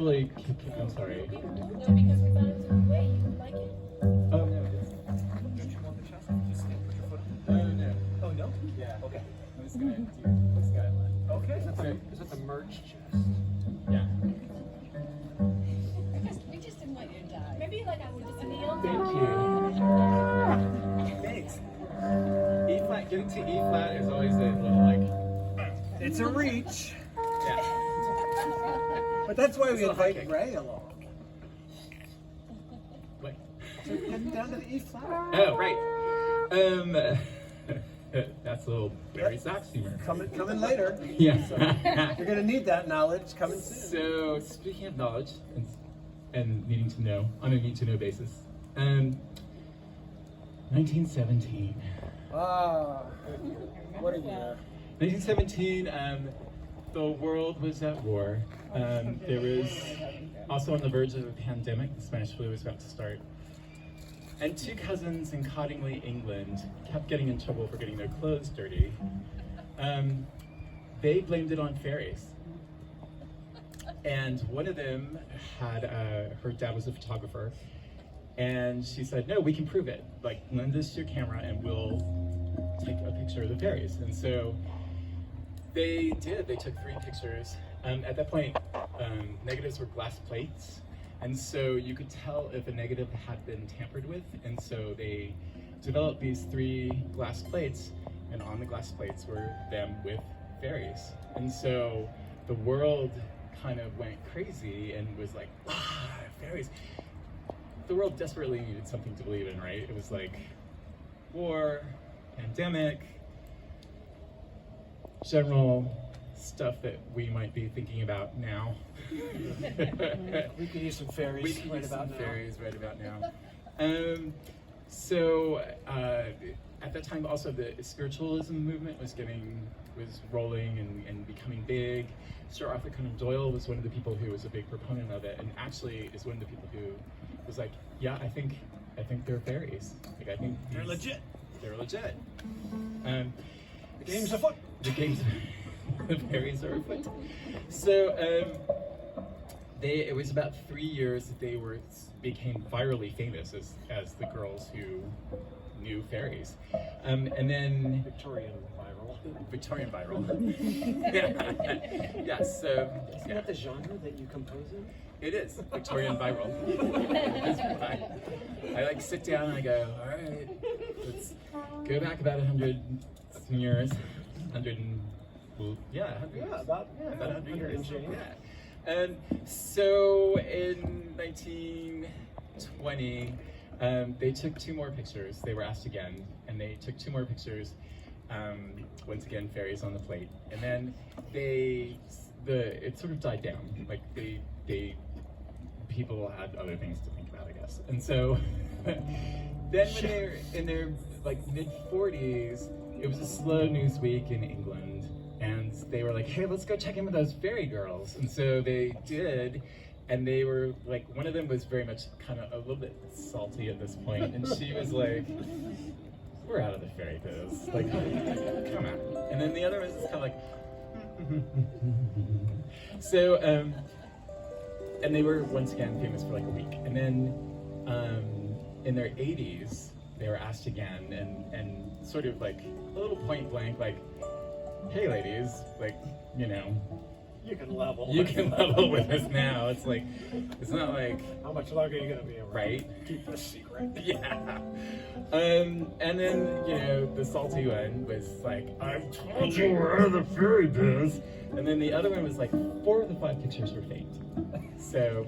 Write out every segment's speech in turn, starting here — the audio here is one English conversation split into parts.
totally. I'm sorry. No, because we thought it was a way you would like it. Oh no. Don't you want the chest? Just stand, put your foot Oh on. no. Oh no? Yeah. Okay. I was gonna do this guy one. Okay. So- Is that the merged chest? Yeah. We just didn't want you to die. Maybe like I would just kneel. Thank you. Thanks. E flat. Getting to E flat is always a little like. It's a reach. Yeah. But that's why It's we a high invite kick. Ray along. Wait. So getting down to the E flat. Oh right. That's a little Barry Sachs humor. Coming later. Yeah. You're gonna need that knowledge coming soon. So speaking of knowledge and needing to know on a need to know basis, 1917. Ah, what a year. 1917. The world was at war. There was also on the verge of a pandemic. The Spanish flu was about to start. And two cousins in Cottingley, England, kept getting in trouble for getting their clothes dirty. They blamed it on fairies. And one of them had, her dad was a photographer, and she said, no, we can prove it. Like, lend us your camera and we'll take a picture of the fairies. And so they did. They took 3 pictures. At that point, negatives were glass plates. And so you could tell if a negative had been tampered with. And so they developed these 3 glass plates, and on the glass plates were them with fairies. And so the world kind of went crazy and was like, fairies. The world desperately needed something to believe in, right? It was like war, pandemic, general stuff that we might be thinking about now. We could use some fairies We could right use about some now. fairies right about now. So at that time, also the spiritualism movement was rolling and becoming big. Sir Arthur Conan Doyle was one of the people who was a big proponent of it, and actually is one of the people who was like, yeah, I think they're fairies. Like I think They're legit. They're legit. The game's afoot. The game's the fairies are afoot. So it was about 3 years that they became virally famous as the girls who knew fairies, and then Victorian viral. Victorian viral. Yeah. Yes. So Isn't yeah, that the genre that you compose in? it is Victorian viral. I like sit down and I go, all right, let's go back about 100 years, 100 and well, yeah, 100 years. About 100 years. and change. Yeah. And so in 1920, they took 2 more pictures. They were asked again, and they took 2 more pictures. Once again, fairies on the plate, and then it sort of died down. Like people had other things to think about, I guess. And so then when they're in their like mid-40s, it was a slow news week in England, and they were like, hey, let's go check in with those fairy girls. And so they did, and they were like, one of them was very much kind of a little bit salty at this point, and she was like, we're out of the fairy biz, like, come on. And then the other was just kind of like, so, and they were once again famous for like a week. And then in their 80s, they were asked again, and sort of like a little point blank, like, hey ladies, like, you know, You can level. you can level with us now. It's like, it's not like, How much longer are you gonna be around? right? Keep this secret. Yeah. And then, you know, the salty one was like, I've told you we're out of the fairy biz. And then the other one was like, 4 of the 5 pictures were faked. So,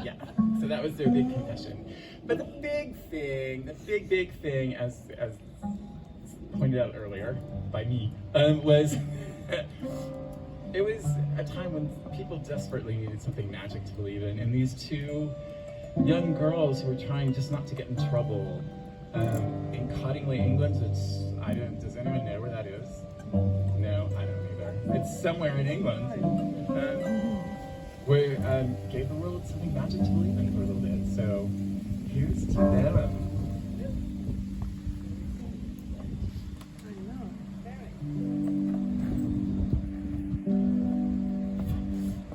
yeah. So that was their big confession. But the big thing, as pointed out earlier by me, was it was a time when people desperately needed something magic to believe in, and these 2 young girls who were trying just not to get in trouble in Cottingley, England. Does anyone know where that is? No, I don't either. It's somewhere in England. Where gave the world something magic to believe in for a little bit. So here's to them. I know.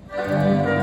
Very.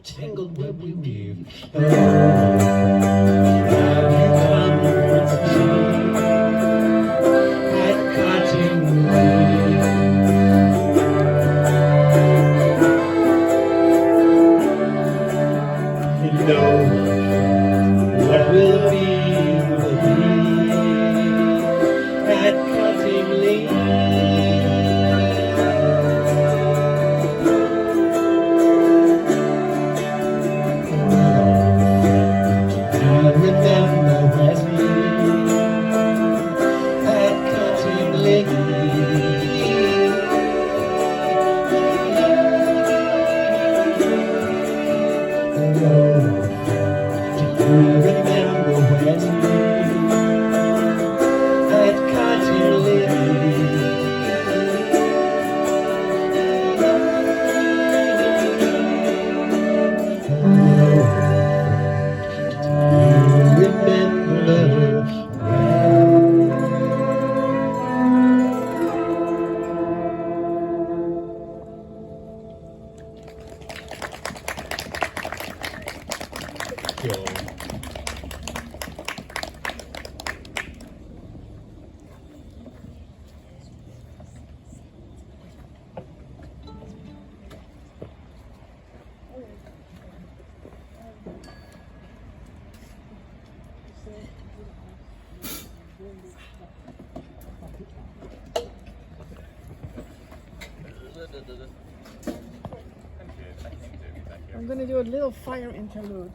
Tangled web we weave. What will be at Cottingley. I remember when at Cottingley. Remember when at Cottingley. I'm gonna do a little fire interlude.